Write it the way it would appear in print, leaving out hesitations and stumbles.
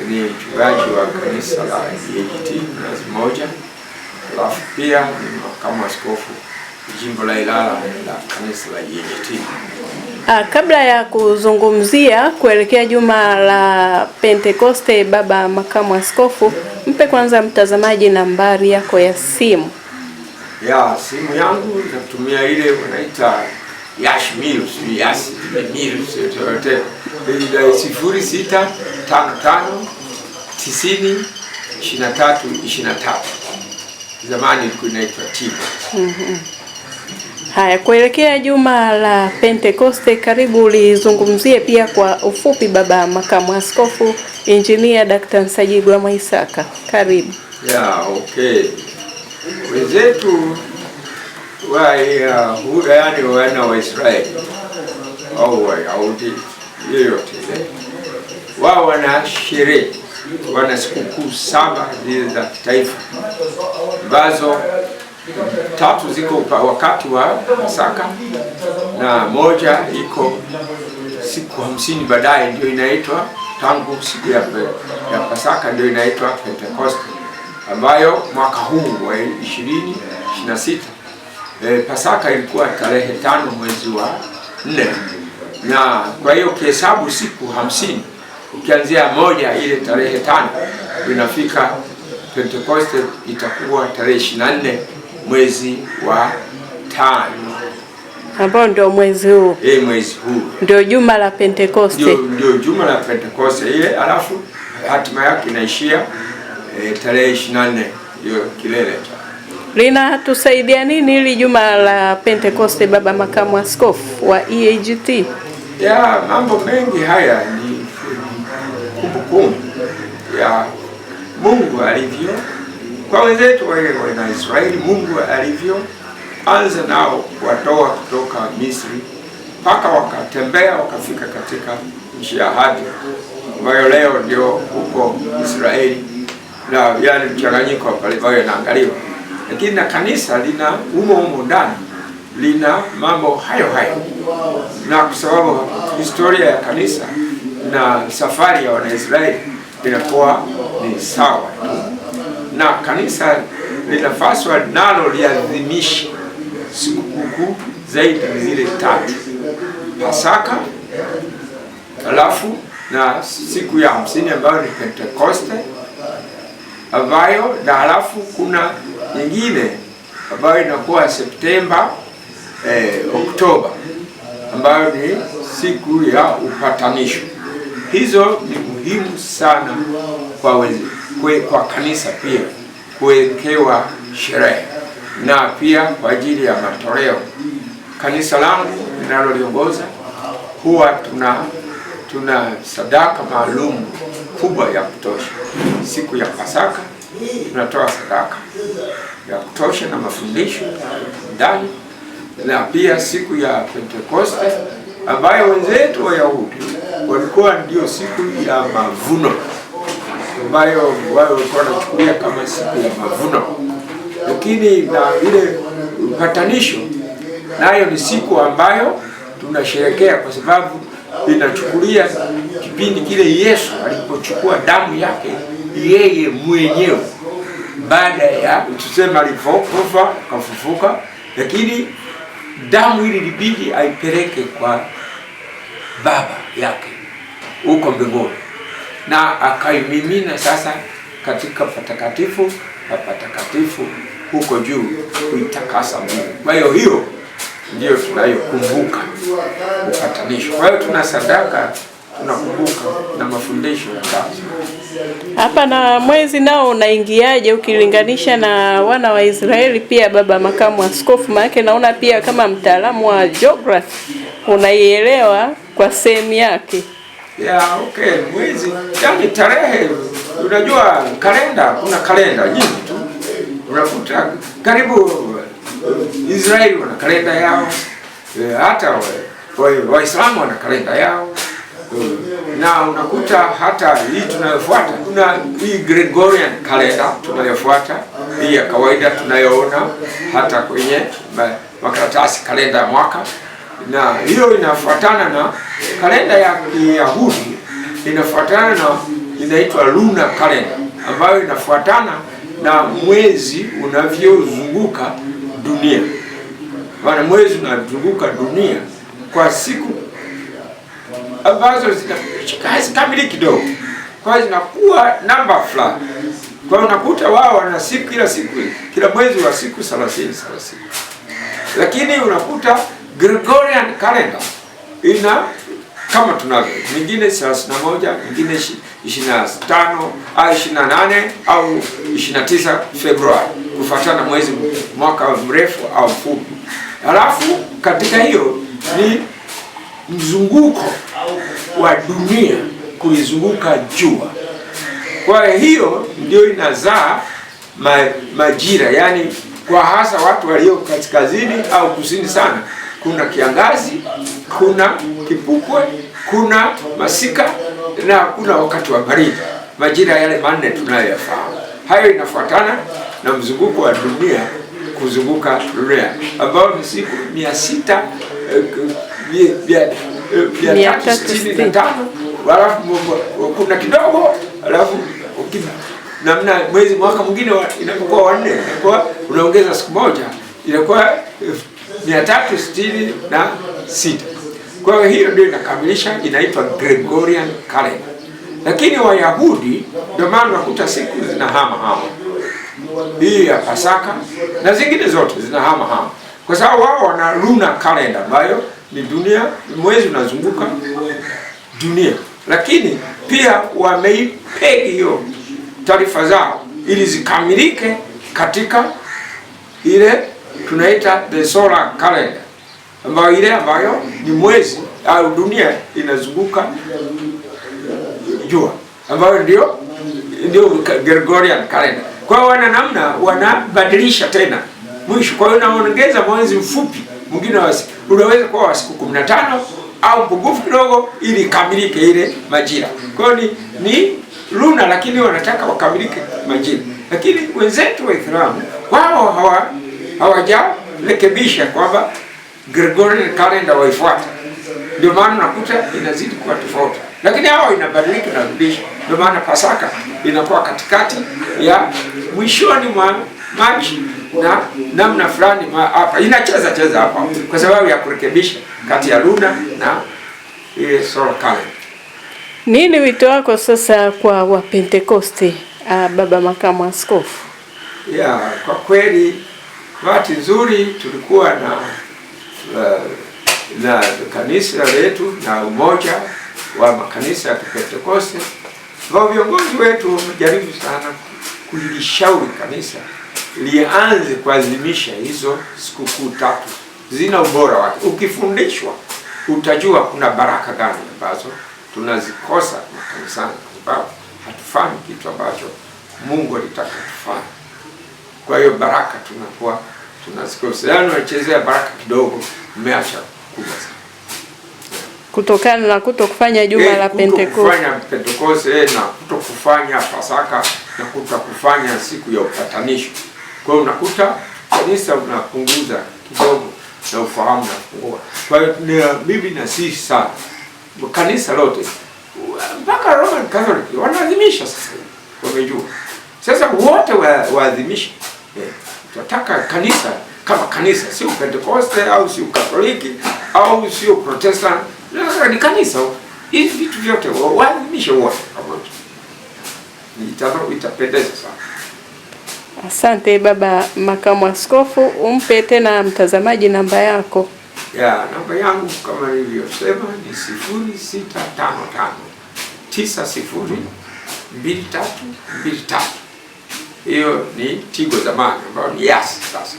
ni mchungaji wa kanisa la EAGT Mnazi Mmoja, alafu pia ni makamu askofu jimbo la Ilala la kanisa la EAGT. Kabla ya kuzungumzia kuelekea juma la Pentekoste, baba makamu askofu, mpe kwanza mtazamaji nambari yako ya simu. Ya simu yangu natumia ile wanaita Yashmil, Yashmil yote 0655902323. Zamani ilikuwa inaitwa Tigo. Haya, kuelekea juma la Pentekoste, karibu ulizungumzie pia kwa ufupi baba makamu askofu Injinia Dr. Nsajigwa Mwaisaka. Karibu. Okay. Wenzetu yaani wana wa Israeli au Wayahudi yoyote ile, wao wana sherehe, wana sikukuu 7 zile za kitaifa ambazo 3 ziko wakati wa Pasaka na moja iko siku 50 baadaye, ndio inaitwa tangu siku ya Pasaka ndio inaitwa Pentekoste, ambayo mwaka huu wa 2026 Pasaka ilikuwa tarehe 5 mwezi wa 4, na kwa hiyo ukihesabu siku 50 ukianzia moja ile tarehe 5 inafika Pentekoste itakuwa tarehe 24 mwezi wa 5, ambao ndio mwezi huu. Mwezi huu ndio juma la Pentekoste. Ndio juma la Pentekoste ile, alafu hatima yake inaishia tarehe 24 ndio kilele. Linatusaidia nini hili juma la Pentekoste, baba makamu askofu wa EAGT? Mambo mengi haya ni kumbukumbu ya Mungu alivyo kwa wenzetu wa Israeli. Mungu alivyo anza nao kuwatoa kutoka Misri mpaka wakatembea wakafika katika nchi ya ahadi ambayo leo ndio huko Israeli, na yale mchanganyiko pale ambayo naangaliwa. Lakini na kanisa lina umo ndani lina mambo hayo, na kwa sababu historia ya kanisa na safari ya Wanaisraeli inakuwa ni sawa tu, na kanisa linafaswa nalo liadhimisha sikukuu zaidi zile 3: Pasaka, alafu na siku ya 50 ambayo ni Pentekoste, ambayo na halafu kuna nyingine ambayo inakuwa Septemba Oktoba, ambayo ni siku ya upatanisho. Hizo ni muhimu sana kwa kanisa pia kuwekewa sherehe, na pia kwa ajili ya matoleo. Kanisa langu linaloliongoza huwa tuna sadaka maalum kubwa ya kutosha. Siku ya Pasaka tunatoa sadaka ya kutosha na mafundisho ndani, na pia siku ya Pentekoste ambayo wenzetu Wayahudi walikuwa ndio siku ya mavuno, ambayo wao walikuwa wanachukulia kama siku ya mavuno, lakini na ile upatanisho nayo ni siku ambayo tunasherehekea kwa sababu inachukulia kipindi kile Yesu alipochukua damu yake yeye mwenyewe, baada ya tuseme alipokufa akafufuka, lakini damu ili libidi aipeleke kwa Baba yake huko mbinguni, na akaimimina sasa katika patakatifu na patakatifu huko juu kuitakasa Mungu. Kwa hiyo ndio tunayokumbuka upatanisho. Kwa hiyo tuna sadaka, tunakumbuka na mafundisho ya kazi. Hapa na mwezi nao unaingiaje ukilinganisha na wana wa Israeli pia, baba makamu askofu? Maana naona pia kama mtaalamu wa geography unaielewa kwa sehemu yake. Okay, mwezi yani tarehe, unajua kalenda, kuna kalenda nyingi tu. Unakuta karibu Israeli wana kalenda yao, hata Waislamu wana kalenda yao, na unakuta hata hii tunayofuata, kuna hii Gregorian calendar tunayofuata, hii ya kawaida tunayoona hata kwenye makaratasi, kalenda ya mwaka, na hiyo inafuatana na kalenda ya Kiyahudi, inafuatana na inaitwa lunar calendar, ambayo inafuatana na mwezi unavyozunguka dunia. Maana mwezi unazunguka dunia kwa siku ambazo hazikamiliki kidogo, kwa hiyo zinakuwa namba fulani. Kwa hiyo unakuta wao wana siku kila mwezi wa siku 30. Lakini unakuta Gregorian calendar ina kama tunavyo nyingine 31, nyingine 25 au 28 au 29 Februari, kufuatana mwezi mwaka mrefu au mfupi. Halafu katika hiyo ni mzunguko wa dunia kuizunguka jua. Kwa hiyo ndio inazaa majira, yani kwa hasa watu walio kaskazini au kusini sana, kuna kiangazi, kuna kipupwe, kuna masika na kuna wakati wa baridi. Majira yale manne tunayoyafahamu. Hayo inafuatana na mzunguko wa dunia kuzunguka dunia, ambao ni siku 365, halafu kuna kidogo, halafu namna mwezi mwaka mwingine inapokuwa wanne inakuwa unaongeza siku moja, inakuwa 366. Kwa hiyo ndio inakamilisha, inaitwa Gregorian calendar. Lakini Wayahudi ndio maana unakuta siku zinahama. Hii ya Pasaka na zingine zote zinahama, kwa sababu wao wana lunar calendar ambayo ni dunia, mwezi unazunguka dunia. Lakini pia wameipegi hiyo taarifa zao ili zikamilike katika ile tunaita the solar calendar, ambayo ni mwezi au dunia inazunguka jua, ambayo ndio Gregorian calendar. Kwa hiyo wana namna wanabadilisha tena mwisho. Kwa hiyo unaongeza mwezi mfupi mwingine unaweza kuwa wa siku 15 au pungufu kidogo, ili kamilike ile majira. Kwa hiyo ni luna, lakini wanataka wakamilike majira. Lakini wenzetu Waislamu wao hawajarekebisha kwamba Gregorian calendar waifuata, ndio maana unakuta inazidi kuwa tofauti. Lakini hao inabadilika na kurudisha. Ndio maana Pasaka inakuwa katikati ya mwishoni mwa Machi na namna fulani hapa inacheza hapa, kwa sababu ya kurekebisha kati ya luna na ile solar calendar. Nini wito wako sasa kwa Wapentekoste, Baba Makamu Askofu? Kwa kweli bahati nzuri tulikuwa na kanisa letu na umoja wa makanisa ya Pentekoste, ambao viongozi wetu wamejaribu sana kulishauri kanisa lianze kuadhimisha hizo sikukuu 3. Zina ubora wake. Ukifundishwa utajua kuna baraka gani ambazo tunazikosa makanisani, kwa sababu hatufanyi kitu ambacho Mungu alitaka tufanye. Kwa hiyo baraka tunakuwa tunazikosa. Yaani unachezea baraka kidogo, umeacha kubwa sana. Kutokana na kutokufanya juma la Pentekoste. Kufanya Pentekoste na kutokufanya Pasaka na kutokufanya siku ya upatanisho. Kwa hiyo unakuta kanisa unapunguza kidogo na ufahamu unapungua. Kwa hiyo mimi na sisi sana kanisa lote mpaka Roman Catholic wanaadhimisha sasa. Wamejua. Sasa wote waadhimisha. Tunataka kanisa kama kanisa, sio Pentekoste au sio Katoliki au sio Protestant. Ni kanisa. Hivi vitu vyote waadhimisha wote pamoja. Itapendeza sana. Asante Baba Makamu Askofu, umpe tena mtazamaji namba yako. Namba yangu kama nilivyosema ni 0655 902323. Hiyo ni Tigo zamani ambayo ni Yas sasa.